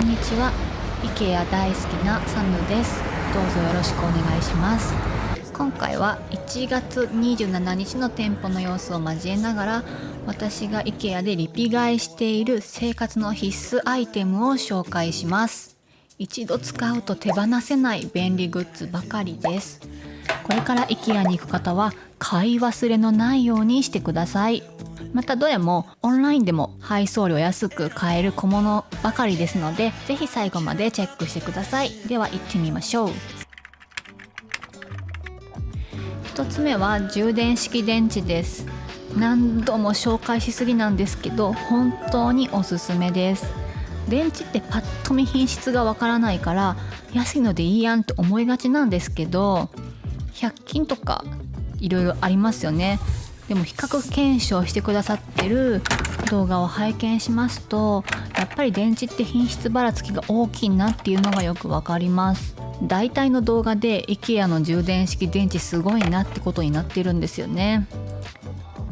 んにちは。 IKEA 大好きなサムです。どうぞよろしくお願いします。今回は1月27日の店舗の様子を交えながら、私が IKEA でリピ買いしている生活の必須アイテムを紹介します。一度使うと手放せない便利グッズばかりです。これから IKEA に行く方は買い忘れのないようにしてください。またどれもオンラインでも配送料安く買える小物ばかりですので、ぜひ最後までチェックしてください。では行ってみましょう。1つ目は充電式電池です。何度も紹介しすぎなんですけど、本当におすすめです。電池ってパッと見品質がわからないから安いのでいいやんと思いがちなんですけど、100均とかいろいろありますよね。でも比較検証してくださってる動画を拝見しますと、やっぱり電池って品質ばらつきが大きいなっていうのがよくわかります。大体の動画で IKEA の充電式電池すごいなってことになってるんですよね。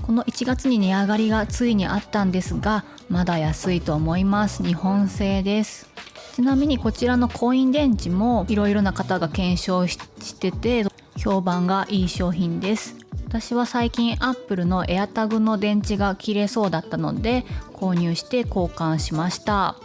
この1月に値上がりがついにあったんですが、まだ安いと思います。日本製です。ちなみにこちらのコイン電池もいろいろな方が検証してて評判がいい商品です。私は最近アップルの AirTag の電池が切れそうだったので購入して交換しました。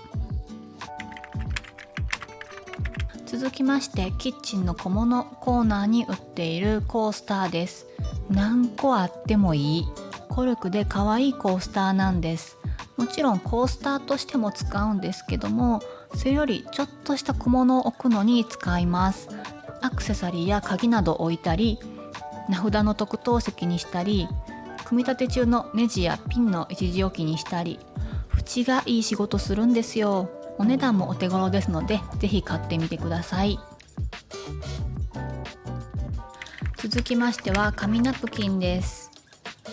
続きましてキッチンの小物コーナーに売っているコースターです。何個あってもいいコルクで可愛いコースターなんです。もちろんコースターとしても使うんですけども、それよりちょっとした小物を置くのに使います。アクセサリーや鍵など置いたり、名札の特等席にしたり、組み立て中のネジやピンの一時置きにしたり、縁がいい仕事するんですよ。お値段もお手頃ですのでぜひ買ってみてください。続きましては紙ナプキンです。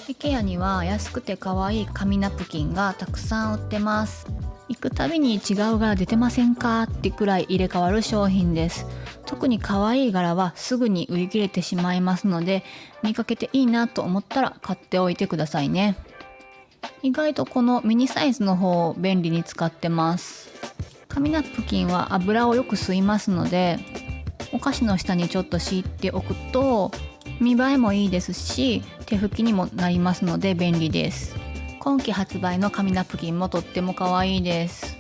IKEA には安くて可愛い紙ナプキンがたくさん売ってます。行くたびに違う柄出てませんかってくらい入れ替わる商品です。特に可愛い柄はすぐに売り切れてしまいますので、見かけていいなと思ったら買っておいてくださいね。意外とこのミニサイズの方を便利に使ってます。紙ナプキンは油をよく吸いますので、お菓子の下にちょっと敷いておくと見栄えもいいですし、手拭きにもなりますので便利です。今期発売の紙ナプキンもとっても可愛いです。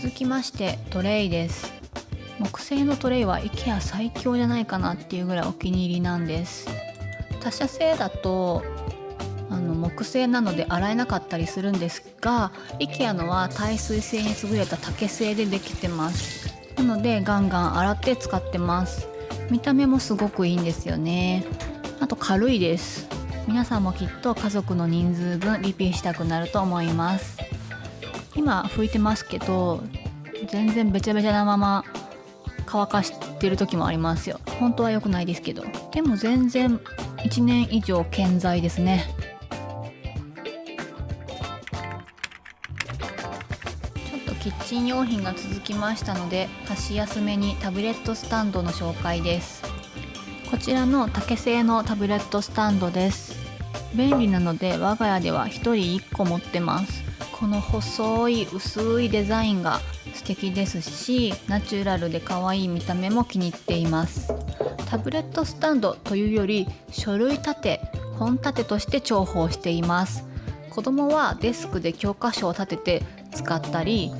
続きましてトレイです。木製のトレイは IKEA 最強じゃないかなっていうぐらいお気に入りなんです。他社製だと木製なので洗えなかったりするんですが、 IKEA のは耐水性に優れた竹製でできてます。なのでガンガン洗って使ってます。見た目もすごくいいんですよね。あと軽いです。皆さんもきっと家族の人数分リピしたくなると思います。今拭いてますけど全然べちゃべちゃなまま乾かしてる時もありますよ。本当は良くないですけど、でも全然1年以上健在ですね。ちょっとキッチン用品が続きましたので、箸休めにタブレットスタンドの紹介です。こちらの竹製のタブレットスタンドです。便利なので我が家では1人1個持ってます。この細い薄いデザインが素敵ですし、ナチュラルで可愛い見た目も気に入っています。タブレットスタンドというより書類立て、本立てとして重宝しています。子供はデスクで教科書を立てて使ったり、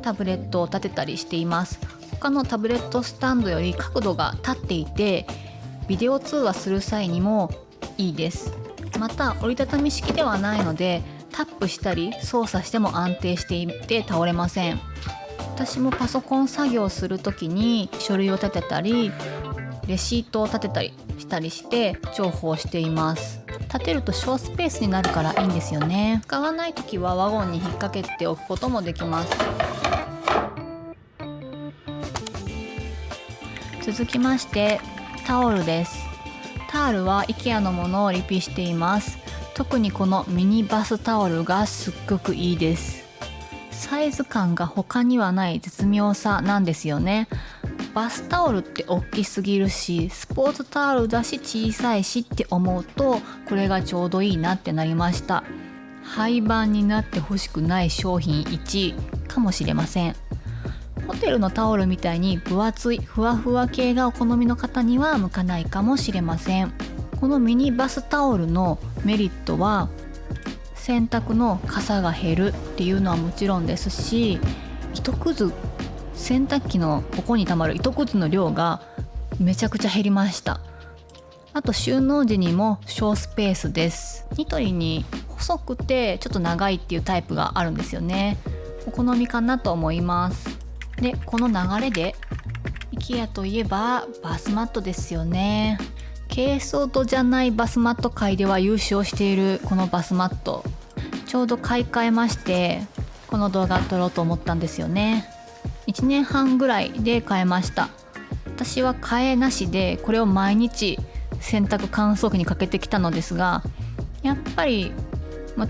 タブレットを立てたりしています。他のタブレットスタンドより角度が立っていて、ビデオ通話する際にもいいです。また折りたたみ式ではないのでタップしたり操作しても安定していて倒れません。私もパソコン作業するときに書類を立てたりレシートを立てたりしたりして重宝しています。立てると小スペースになるからいいんですよね。使わないときはワゴンに引っ掛けておくこともできます。続きましてタオルです。タオルは IKEA のものをリピしています。特にこのミニバスタオルがすっごくいいです。サイズ感が他にはない絶妙さなんですよね。バスタオルって大きすぎるし、スポーツタオルだし小さいしって思うと、これがちょうどいいなってなりました。廃盤になってほしくない商品1位かもしれません。ホテルのタオルみたいに分厚いふわふわ系がお好みの方には向かないかもしれません。このミニバスタオルのメリットは洗濯の傘が減るっていうのはもちろんですし、糸くず、洗濯機のここにたまる糸くずの量がめちゃくちゃ減りました。あと収納時にも小スペースです。ニトリに細くてちょっと長いっていうタイプがあるんですよね。お好みかなと思います。でこの流れで IKEA といえばバスマットですよね。軽装度じゃないバスマット界では優勝しているこのバスマット、ちょうど買い替えましてこの動画撮ろうと思ったんですよね。1年半ぐらいで買えました。私は替えなしでこれを毎日洗濯乾燥機にかけてきたのですが、やっぱり、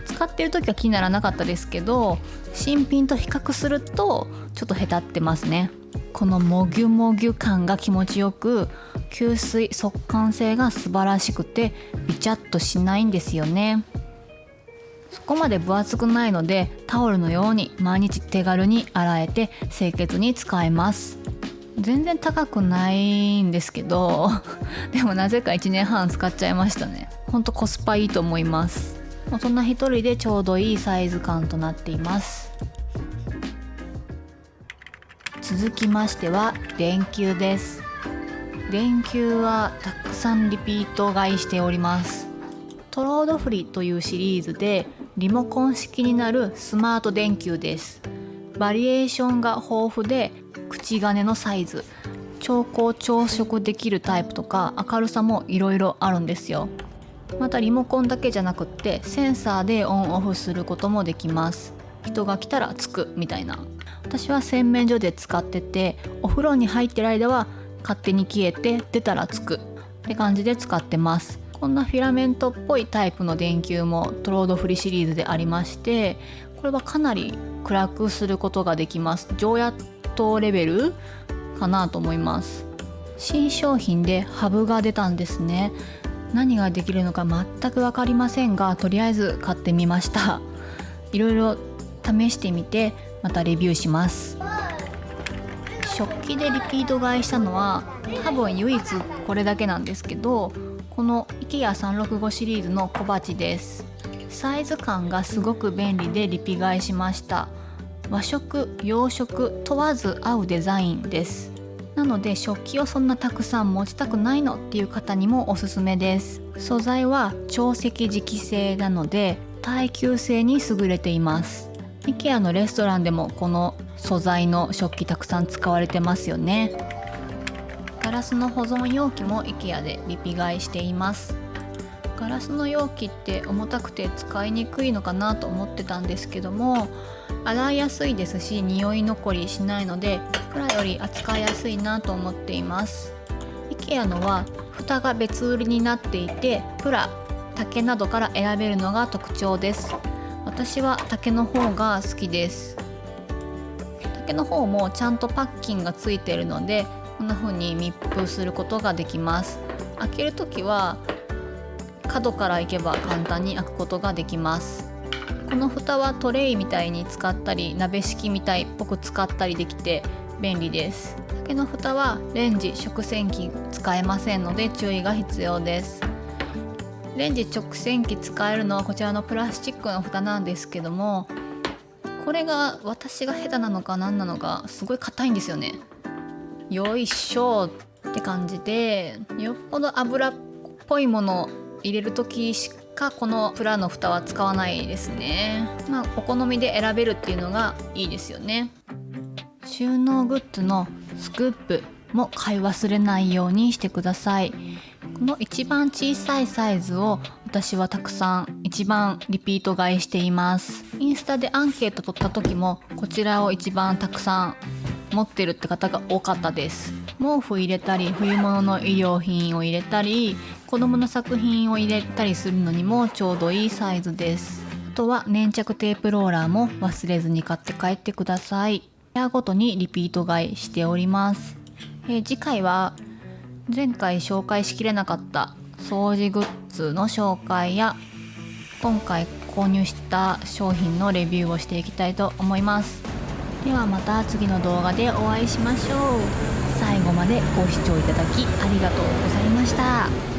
使ってる時は気にならなかったですけど、新品と比較するとちょっとへたってますね。このもぎゅもぎゅ感が気持ちよく、吸水速乾性が素晴らしくてビチャッとしないんですよね。そこまで分厚くないのでタオルのように毎日手軽に洗えて清潔に使えます。全然高くないんですけどでもなぜか1年半使っちゃいましたね。ほんとコスパいいと思います。大人一人でちょうどいいサイズ感となっています。続きましては電球です。電球はたくさんリピート買いしております。トロードフリというシリーズでリモコン式になるスマート電球です。バリエーションが豊富で口金のサイズ、調光調色できるタイプとか明るさもいろいろあるんですよ。またリモコンだけじゃなくってセンサーでオンオフすることもできます。人が来たらつくみたいな。私は洗面所で使ってて、お風呂に入ってる間は勝手に消えて出たらつくって感じで使ってます。こんなフィラメントっぽいタイプの電球もトロードフリシリーズでありまして、これはかなり暗くすることができます。常夜灯レベルかなと思います。新商品でハブが出たんですね。何ができるのか全く分かりませんが、とりあえず買ってみました。いろいろ試してみてまたレビューします。食器でリピート買いしたのは多分唯一これだけなんですけど、この IKEA365 シリーズの小鉢です。サイズ感がすごく便利でリピ買いしました。和食洋食問わず合うデザインです。なので食器をそんなたくさん持ちたくないのっていう方にもおすすめです。素材は超石磁器製なので耐久性に優れています。 IKEA のレストランでもこの素材の食器たくさん使われてますよね。ガラスの保存容器も IKEA でリピ買いしています。ガラスの容器って重たくて使いにくいのかなと思ってたんですけども、洗いやすいですし匂い残りしないのでプラより扱いやすいなと思っています。 IKEA のは蓋が別売りになっていて、プラ、竹などから選べるのが特徴です。私は竹の方が好きです。竹の方もちゃんとパッキンがついているのでこんな風に密封することができます。開けるときは角からいけば簡単に開くことができます。この蓋はトレイみたいに使ったり鍋敷きみたいっぽく使ったりできて便利です。竹の蓋はレンジ食洗機使えませんので注意が必要です。レンジ直洗機使えるのはこちらのプラスチックの蓋なんですけども、これが私が下手なのか何なのかすごい硬いんですよね。よいしょって感じで、よっぽど油っぽいもの入れる時しかこのプラの蓋は使わないですね。お好みで選べるっていうのがいいですよね。収納グッズのスクープも買い忘れないようにしてください。この一番小さいサイズを私はたくさん一番リピート買いしています。インスタでアンケート取った時もこちらを一番たくさん持ってるって方が多かったです。毛布入れたり冬物の衣料品を入れたり子供の作品を入れたりするのにもちょうどいいサイズです。あとは粘着テープローラーも忘れずに買って帰ってください。部屋ごとにリピート買いしております。次回は前回紹介しきれなかった掃除グッズの紹介や今回購入した商品のレビューをしていきたいと思います。ではまた次の動画でお会いしましょう。最後までご視聴いただきありがとうございました。